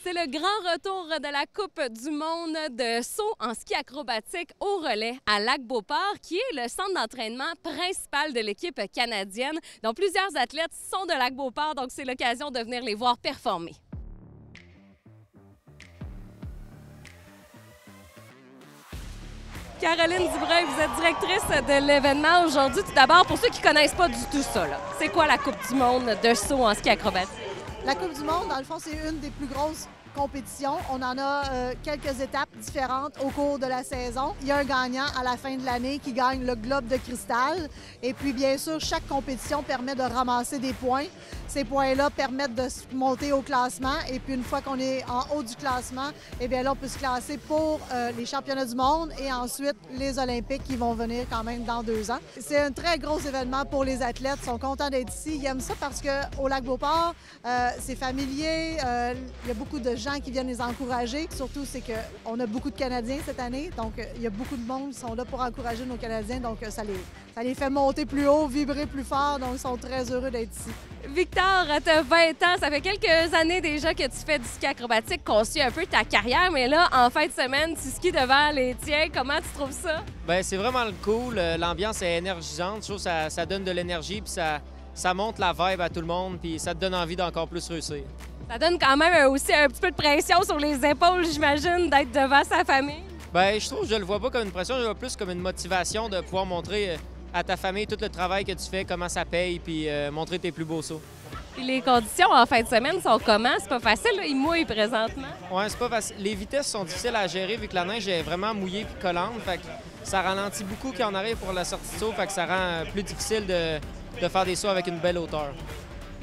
C'est le grand retour de la Coupe du monde de saut en ski acrobatique au relais à Lac-Beauport, qui est le centre d'entraînement principal de l'équipe canadienne. Donc, plusieurs athlètes sont de Lac-Beauport, donc c'est l'occasion de venir les voir performer. Caroline Dubreuil, vous êtes directrice de l'événement aujourd'hui. Tout d'abord, pour ceux qui ne connaissent pas du tout ça, c'est quoi la Coupe du monde de saut en ski acrobatique? La Coupe du monde, dans le fond, c'est une des plus grosses compétitions. On en a quelques étapes différentes au cours de la saison. Il y a un gagnant à la fin de l'année qui gagne le globe de cristal. Et puis, bien sûr, chaque compétition permet de ramasser des points. Ces points-là permettent de monter au classement. Et puis, une fois qu'on est en haut du classement, eh bien là, on peut se classer pour les championnats du monde et ensuite les Olympiques qui vont venir quand même dans 2 ans. C'est un très gros événement pour les athlètes. Ils sont contents d'être ici. Ils aiment ça parce qu'au Lac-Beauport, c'est familier. Il y a beaucoup de gens qui viennent les encourager. Surtout, c'est qu'on a beaucoup de Canadiens cette année. Donc, il y a beaucoup de monde qui sont là pour encourager nos Canadiens. Donc, ça les fait monter plus haut, vibrer plus fort. Donc, ils sont très heureux d'être ici. Victor, tu as 20 ans. Ça fait quelques années déjà que tu fais du ski acrobatique, qu'on suit un peu ta carrière. Mais là, en fin de semaine, tu skis devant les tiens. Comment tu trouves ça? Bien, c'est vraiment cool. L'ambiance est énergisante. Je trouve que ça donne de l'énergie puis ça monte la vibe à tout le monde puis ça te donne envie d'encore plus réussir. Ça donne quand même aussi un petit peu de pression sur les épaules, j'imagine, d'être devant sa famille. Bien, je trouve que je le vois pas comme une pression, je le vois plus comme une motivation de pouvoir montrer à ta famille tout le travail que tu fais, comment ça paye, puis montrer tes plus beaux sauts. Puis les conditions en fin de semaine sont comment? C'est pas facile, là? Il mouille présentement. Oui, c'est pas facile. Les vitesses sont difficiles à gérer vu que la neige est vraiment mouillée et collante. Fait que ça ralentit beaucoup quand on arrive pour la sortie de saut, fait que ça rend plus difficile de faire des sauts avec une belle hauteur.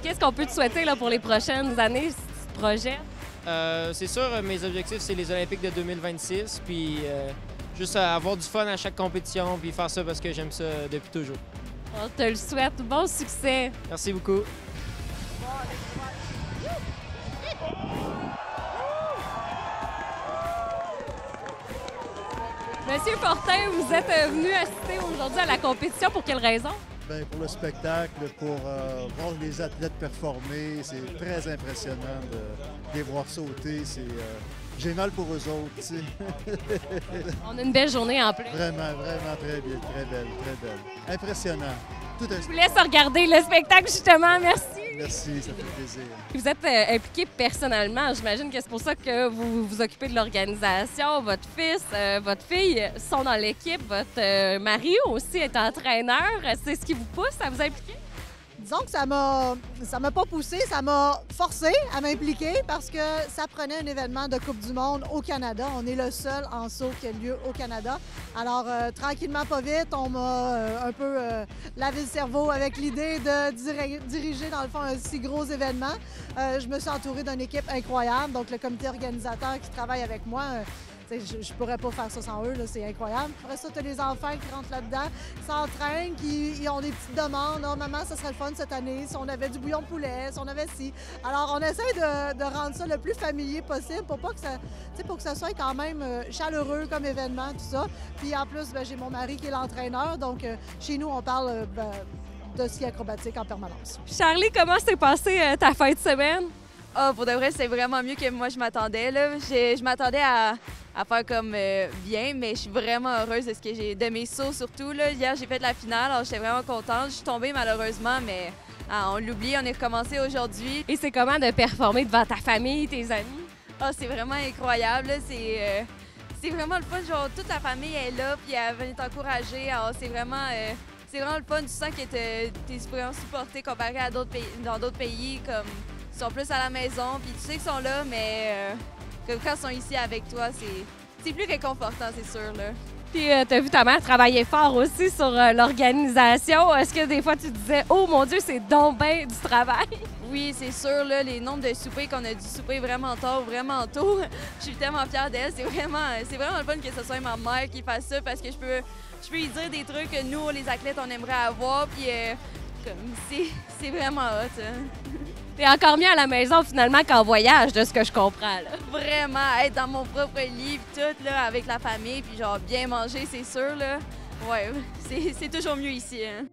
Qu'est-ce qu'on peut te souhaiter là, pour les prochaines années, si tu te projettes? C'est sûr, mes objectifs, c'est les Olympiques de 2026, puis juste avoir du fun à chaque compétition, puis faire ça parce que j'aime ça depuis toujours. On te le souhaite. Bon succès! Merci beaucoup. Monsieur Fortin, vous êtes venu assister aujourd'hui à la compétition. Pour quelle raison? Bien, pour le spectacle, pour voir les athlètes performer. C'est très impressionnant de les voir sauter. C'est génial pour eux autres. Tu sais. On a une belle journée en plus. Vraiment, vraiment très bien, très belle, très belle. Impressionnant. Tout un... Je vous laisse regarder le spectacle, justement. Merci. Merci, ça fait plaisir. Vous êtes impliqué personnellement. J'imagine que c'est pour ça que vous vous occupez de l'organisation. Votre fils, votre fille sont dans l'équipe. Votre mari aussi est entraîneur. C'est ce qui vous pousse à vous impliquer? Disons que ça m'a pas poussé, ça m'a forcé à m'impliquer parce que ça prenait un événement de Coupe du monde au Canada. On est le seul en saut qui a lieu au Canada. Alors, tranquillement, pas vite, on m'a un peu lavé le cerveau avec l'idée de diriger, dans le fond, un si gros événement. Je me suis entourée d'une équipe incroyable, donc le comité organisateur qui travaille avec moi. Je pourrais pas faire ça sans eux, c'est incroyable. Après ça, tu as les enfants qui rentrent là-dedans, s'entraînent, qui ont des petites demandes. Oh, maman, ça serait le fun cette année, si on avait du bouillon de poulet, si on avait ci. Alors, on essaie de rendre ça le plus familier possible pour pas que ça, pour que ça soit quand même chaleureux comme événement, tout ça. Puis en plus, j'ai mon mari qui est l'entraîneur, donc chez nous, on parle de ski acrobatique en permanence. Charlie, comment s'est passée ta fin de semaine? Ah, pour de vrai, c'est vraiment mieux que moi je m'attendais. Je m'attendais à faire comme bien, mais je suis vraiment heureuse de mes sauts surtout. Là. Hier, j'ai fait la finale, alors j'étais vraiment contente. Je suis tombée malheureusement, mais on l'oublie, on est recommencé aujourd'hui. Et c'est comment de performer devant ta famille, tes amis? Ah, c'est vraiment incroyable. C'est vraiment le fun. Genre, toute la famille est là, puis elle vient t'encourager. Alors, c'est vraiment le fun. Tu sens que t'es vraiment supporté comparé à d'autres pays, dans d'autres pays, comme ils sont plus à la maison, puis tu sais qu'ils sont là, mais quand ils sont ici avec toi, c'est plus réconfortant, c'est sûr. Là. Puis t'as vu ta mère travailler fort aussi sur l'organisation. Est-ce que des fois tu te disais « Oh mon Dieu, c'est donc bien du travail! » Oui, c'est sûr. Là, les nombres de soupers qu'on a dû souper vraiment tard, vraiment tôt, je suis tellement fière d'elle. C'est vraiment le fun que ce soit ma mère qui fasse ça parce que je peux lui dire des trucs que nous, les athlètes, on aimerait avoir. Puis c'est vraiment hot. Hein. T'es encore mieux à la maison finalement qu'en voyage, de ce que je comprends. Là. Vraiment, être dans mon propre lit, puis tout, là, avec la famille, puis genre bien manger, c'est sûr. Là. Ouais, c'est toujours mieux ici. Hein.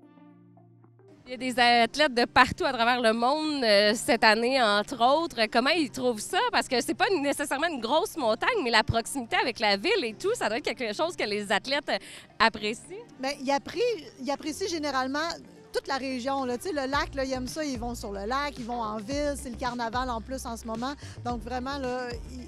Il y a des athlètes de partout à travers le monde cette année, entre autres. Comment ils trouvent ça? Parce que c'est pas nécessairement une grosse montagne, mais la proximité avec la ville et tout, ça doit être quelque chose que les athlètes apprécient. Bien, ils apprécient généralement toute la région. Là. Tu sais, le lac, là, ils aiment ça, ils vont sur le lac, ils vont en ville, c'est le carnaval en plus en ce moment. Donc vraiment, là,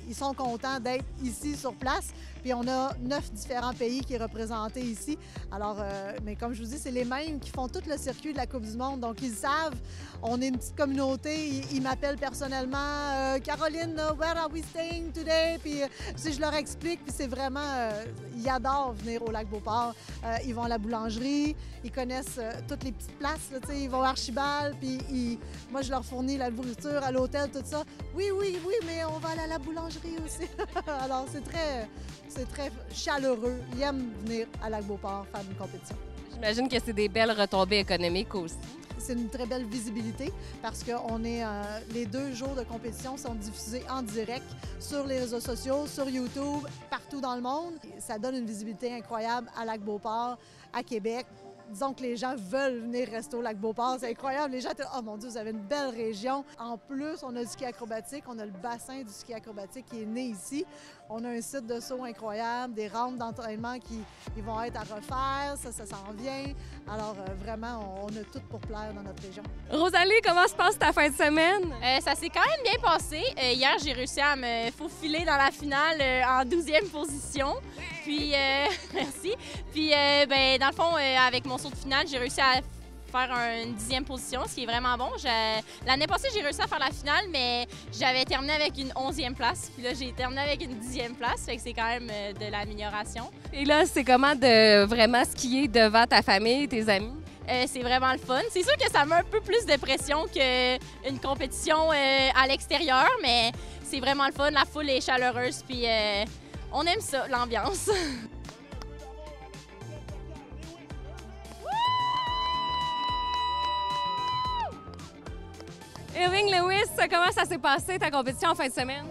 ils sont contents d'être ici sur place. Puis on a 9 différents pays qui sont représentés ici. Alors, mais comme je vous dis, c'est les mêmes qui font tout le circuit de la Coupe du monde. Donc ils savent, on est une petite communauté, ils m'appellent personnellement « Caroline, where are we staying today? » Puis si je leur explique, puis c'est vraiment, ils adorent venir au Lac-Beauport. Ils vont à la boulangerie, ils connaissent toutes les petites places, là, ils vont à Archibald, puis moi je leur fournis la nourriture à l'hôtel, tout ça. Oui, mais on va aller à la boulangerie aussi. Alors c'est très chaleureux. Ils aiment venir à Lac-Beauport faire une compétition. J'imagine que c'est des belles retombées économiques aussi. C'est une très belle visibilité parce que les 2 jours de compétition sont diffusés en direct sur les réseaux sociaux, sur YouTube, partout dans le monde. Ça donne une visibilité incroyable à Lac-Beauport, à Québec. Disons que les gens veulent venir rester au Lac-Beauport. C'est incroyable. Les gens étaient oh mon Dieu, vous avez une belle région. En plus, on a du ski acrobatique. On a le bassin du ski acrobatique qui est né ici. On a un site de saut incroyable, des rampes d'entraînement qui vont être à refaire. Ça s'en vient. Alors, vraiment, on a tout pour plaire dans notre région. Rosalie, comment se passe ta fin de semaine? Ça s'est quand même bien passé. Hier, j'ai réussi à me faufiler dans la finale en 12e position. Puis, merci. Puis, ben, dans le fond, avec mon saut de finale, j'ai réussi à faire une 10e position, ce qui est vraiment bon. L'année passée, j'ai réussi à faire la finale, mais j'avais terminé avec une 11e place. Puis là, j'ai terminé avec une 10e place, fait que c'est quand même de l'amélioration. Et là, c'est comment de vraiment skier devant ta famille, tes amis? C'est vraiment le fun. C'est sûr que ça met un peu plus de pression qu'une compétition à l'extérieur, mais c'est vraiment le fun. La foule est chaleureuse, puis on aime ça, l'ambiance. Irving Lewis, comment ça s'est passé ta compétition en fin de semaine?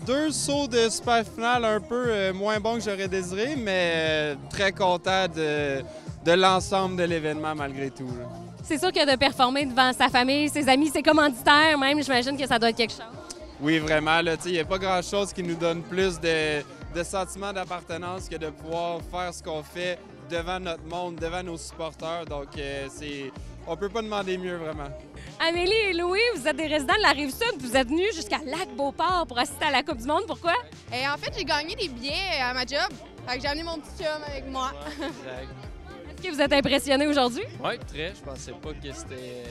2 sauts de super finale un peu moins bons que j'aurais désiré, mais très content de l'ensemble de l'événement malgré tout. Là. C'est sûr que de performer devant sa famille, ses amis, ses commanditaires même, j'imagine que ça doit être quelque chose. Oui, vraiment. Il n'y a pas grand-chose qui nous donne plus de sentiment d'appartenance que de pouvoir faire ce qu'on fait devant notre monde, devant nos supporters. Donc, on peut pas demander mieux, vraiment. Amélie et Louis, vous êtes des résidents de la Rive-Sud. Vous êtes venus jusqu'à Lac-Beauport pour assister à la Coupe du monde. Pourquoi? En fait, j'ai gagné des billets à ma job. Fait que j'ai amené mon petit chum avec moi. Est-ce que vous êtes impressionné aujourd'hui? Oui, très. Je pensais pas que c'était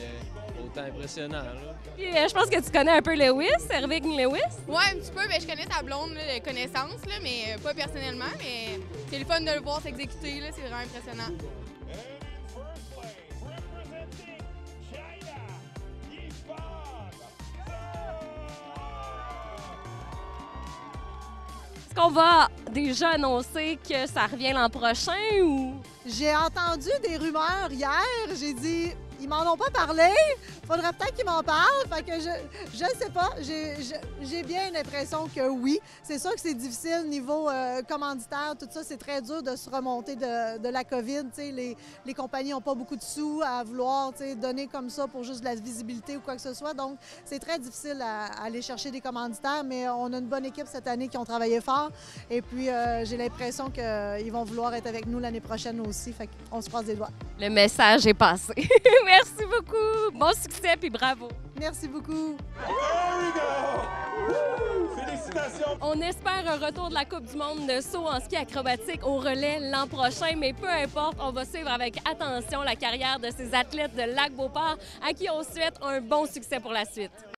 autant impressionnant. Là. Puis, je pense que tu connais un peu Lewis, Irving Lewis. Ouais, un petit peu. Ben, je connais sa blonde, là, de connaissance, là, mais pas personnellement. Mais c'est le fun de le voir s'exécuter. C'est vraiment impressionnant. Est-ce qu'on va déjà annoncer que ça revient l'an prochain ou... J'ai entendu des rumeurs hier. J'ai dit, ils m'en ont pas parlé. Faudrait peut-être qu'ils m'en parlent. Fait que je sais pas. J'ai bien l'impression que oui. C'est sûr que c'est difficile niveau commanditaire. Tout ça, c'est très dur de se remonter de la COVID. Les compagnies n'ont pas beaucoup de sous à vouloir donner comme ça pour juste de la visibilité ou quoi que ce soit. Donc, c'est très difficile à aller chercher des commanditaires. Mais on a une bonne équipe cette année qui ont travaillé fort. Et puis, j'ai l'impression qu'ils vont vouloir être avec nous l'année prochaine aussi. Fait qu'on se croise les doigts. Le message est passé. Merci beaucoup. Bon succès puis bravo. Merci beaucoup. Félicitations. On espère un retour de la Coupe du monde de saut en ski acrobatique au relais l'an prochain, mais peu importe, on va suivre avec attention la carrière de ces athlètes de Lac-Beauport à qui on souhaite un bon succès pour la suite.